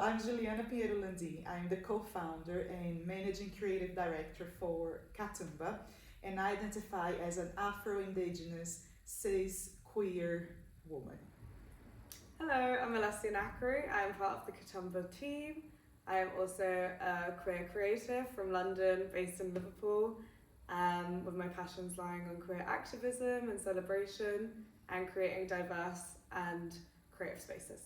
I'm Juliana Landim. I'm the co-founder and managing creative director for Katumba, and I identify as an Afro-Indigenous cis queer woman. Hello, I'm Alessia Naccari. I'm part of the Katumba team. I am also a queer creative from London, based in Liverpool, with my passions lying on queer activism and celebration and creating diverse and creative spaces.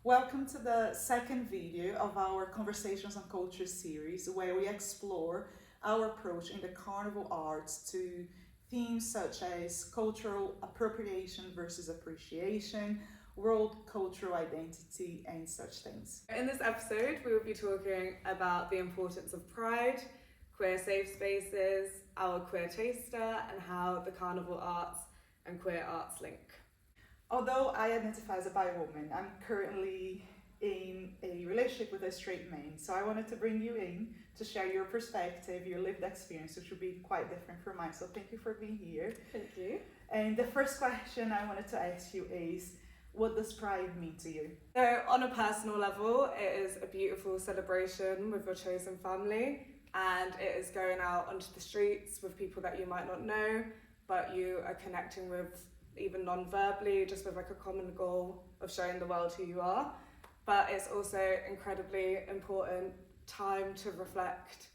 Welcome to the second video of our Conversations on Culture series, where we explore our approach in the carnival arts to themes such as cultural appropriation versus appreciation, world cultural identity, and such things. In this episode, we will be talking about the importance of pride, queer safe spaces, our queer taster, and how the carnival arts and queer arts link. Although I identify as a bi woman, I'm currently in a relationship with a straight man, so I wanted to bring you in to share your perspective, your lived experience, which will be quite different from mine. So thank you for being here. Thank you. And the first question I wanted to ask you is, what does pride mean to you? So on a personal level, it is a beautiful celebration with your chosen family, and it is going out onto the streets with people that you might not know, but you are connecting with even non-verbally, just with like a common goal of showing the world who you are. But it's also incredibly important time to reflect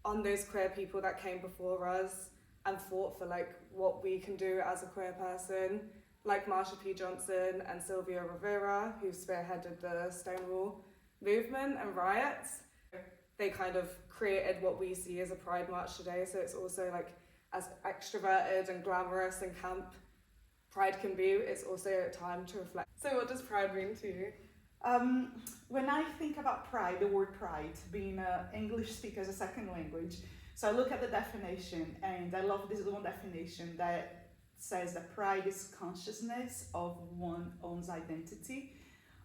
on those queer people that came before us and fought for like what we can do as a queer person, like Marsha P. Johnson and Sylvia Rivera, who spearheaded the Stonewall movement and riots. They kind of created what we see as a Pride March today, so it's also like as extroverted and glamorous and camp Pride can be, it's also a time to reflect. So what does pride mean to you? When I think about pride, the word pride, being an English speaker as a second language, so I look at the definition, and I love this one definition that says that pride is consciousness of one's own identity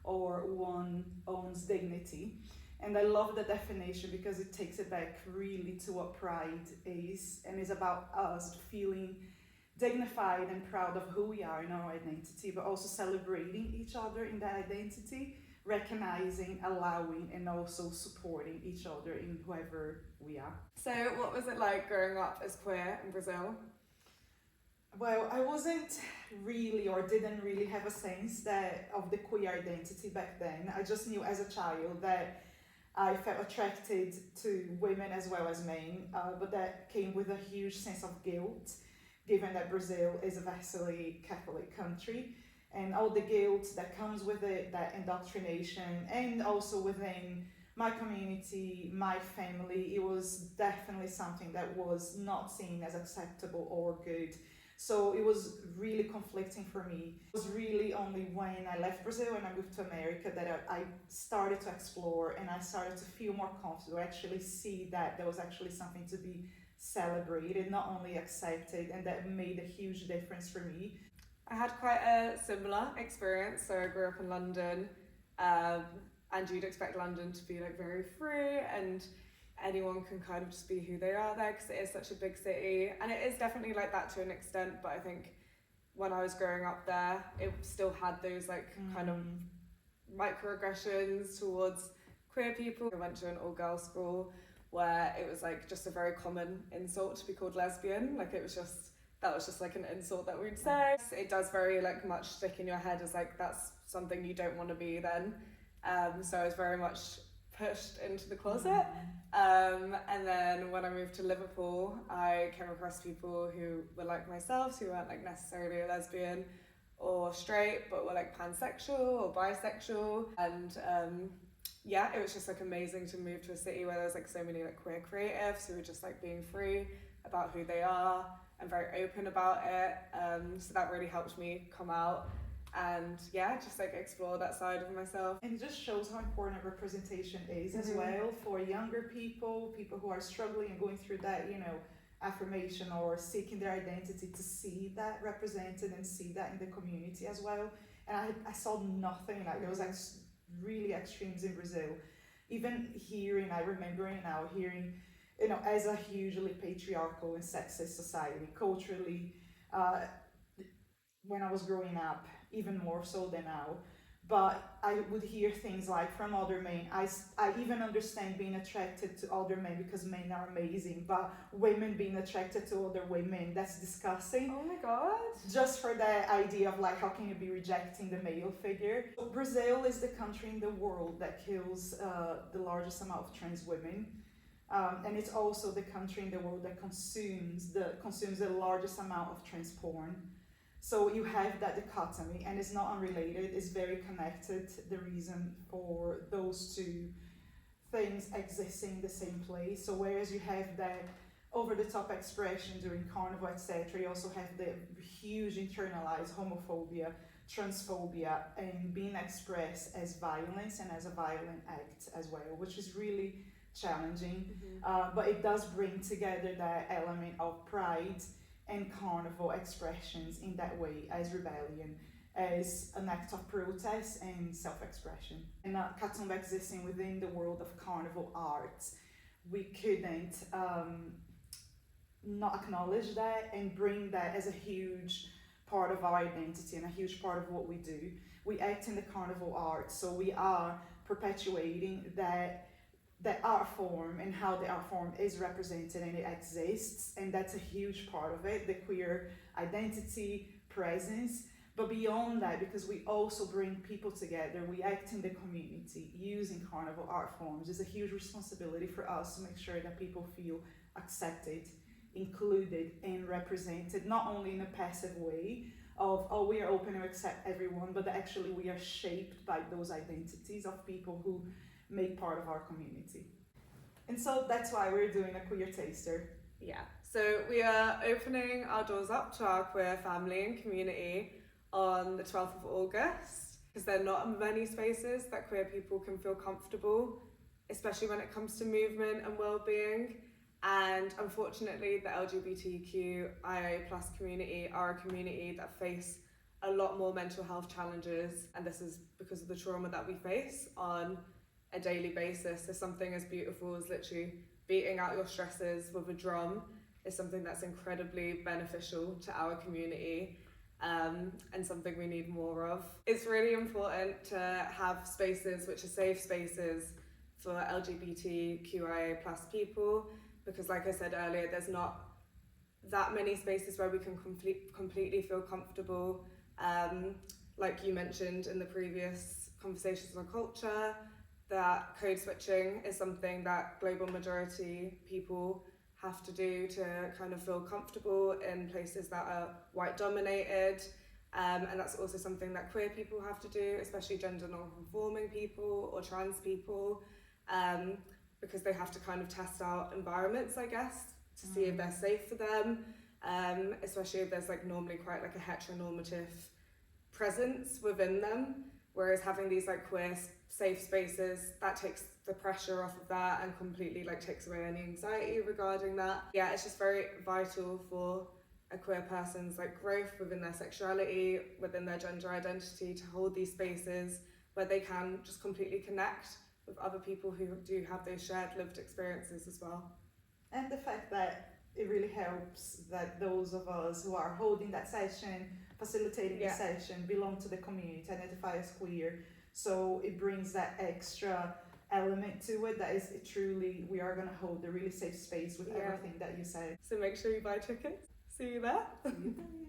or one own's dignity. And I love the definition because it takes it back really to what pride is, and is about us feeling dignified and proud of who we are in our identity, but also celebrating each other in that identity, recognizing, allowing, and also supporting each other in whoever we are. So what was it like growing up as queer in Brazil? Well, I wasn't really, or didn't really have a sense of the queer identity back then. I just knew as a child that I felt attracted to women as well as men, but that came with a huge sense of guilt, given that Brazil is a vastly Catholic country, and all the guilt that comes with it, that indoctrination, and also within my community, my family, it was definitely something that was not seen as acceptable or good. So it was really conflicting for me. It was really only when I left Brazil and I moved to America that I started to explore, and I started to feel more comfortable, actually see that there was actually something to be celebrated, not only accepted, and that made a huge difference for me. I had quite a similar experience. So I grew up in London, and you'd expect London to be like very free and anyone can kind of just be who they are there because it is such a big city, and it is definitely like that to an extent, but I think when I was growing up there it still had those like kind of microaggressions towards queer people. I went to an all-girls school where it was like just a very common insult to be called lesbian, like that was just like an insult that we'd say. It does very like much stick in your head as like that's something you don't want to be then, so I was very much pushed into the closet. And then when I moved to Liverpool, I came across people who were like myself, who weren't like necessarily a lesbian or straight, but were like pansexual or bisexual. And yeah, it was just like amazing to move to a city where there's like so many like queer creatives who were just like being free about who they are and very open about it. So that really helped me come out and yeah, just like explore that side of myself. And it just shows how important representation is as well for younger people who are struggling and going through that, you know, affirmation or seeking their identity, to see that represented and see that in the community as well. And I saw nothing like there was like really extremes in Brazil. Even hearing, I remember now hearing, you know, as a hugely patriarchal and sexist society, culturally, when I was growing up, even more so than now, but I would hear things like from other men. I even understand being attracted to other men because men are amazing, but women being attracted to other women, that's disgusting. Oh my god. Just for the idea of like, how can you be rejecting the male figure? So Brazil is the country in the world that kills the largest amount of trans women. And it's also the country in the world that consumes the largest amount of trans porn. So you have that dichotomy, and it's not unrelated, it's very connected, the reason for those two things existing in the same place. So whereas you have that over-the-top expression during Carnival, etc., you also have the huge internalized homophobia, transphobia, and being expressed as violence and as a violent act as well, which is really challenging. But it does bring together that element of pride and carnival expressions in that way, as rebellion, as an act of protest and self-expression. And Katumba existing within the world of carnival arts, we couldn't not acknowledge that and bring that as a huge part of our identity and a huge part of what we do. We act in the carnival arts, so we are perpetuating that art form and how the art form is represented and it exists, and that's a huge part of it, the queer identity, presence. But beyond that, because we also bring people together, we act in the community using carnival art forms, it's a huge responsibility for us to make sure that people feel accepted, included, and represented, not only in a passive way of, oh, we are open to accept everyone, but that actually we are shaped by those identities of people who make part of our community. And so that's why we're doing a queer taster. Yeah, so we are opening our doors up to our queer family and community on the 12th of August, because there are not many spaces that queer people can feel comfortable, especially when it comes to movement and well-being. And unfortunately, the LGBTQIA+ community are a community that face a lot more mental health challenges, and this is because of the trauma that we face on a daily basis. So something as beautiful as literally beating out your stresses with a drum is something that's incredibly beneficial to our community, and something we need more of. It's really important to have spaces which are safe spaces for LGBTQIA+ people, because like I said earlier, there's not that many spaces where we can completely feel comfortable. Like you mentioned in the previous conversations on culture, that code switching is something that global majority people have to do to kind of feel comfortable in places that are white dominated, and that's also something that queer people have to do, especially gender non-conforming people or trans people, because they have to kind of test out environments, I guess, to see if they're safe for them, especially if there's like normally quite like a heteronormative presence within them, whereas having these like queer safe spaces, that takes the pressure off of that and completely like takes away any anxiety regarding that. Yeah, it's just very vital for a queer person's like growth within their sexuality, within their gender identity, to hold these spaces where they can just completely connect with other people who do have those shared lived experiences as well. And the fact that it really helps that those of us who are holding that session, facilitating the session, belong to the community, identify as queer. So it brings that extra element to it that is truly, we are going to hold a really safe space with everything that you said. So make sure you buy tickets. See you there. See you there.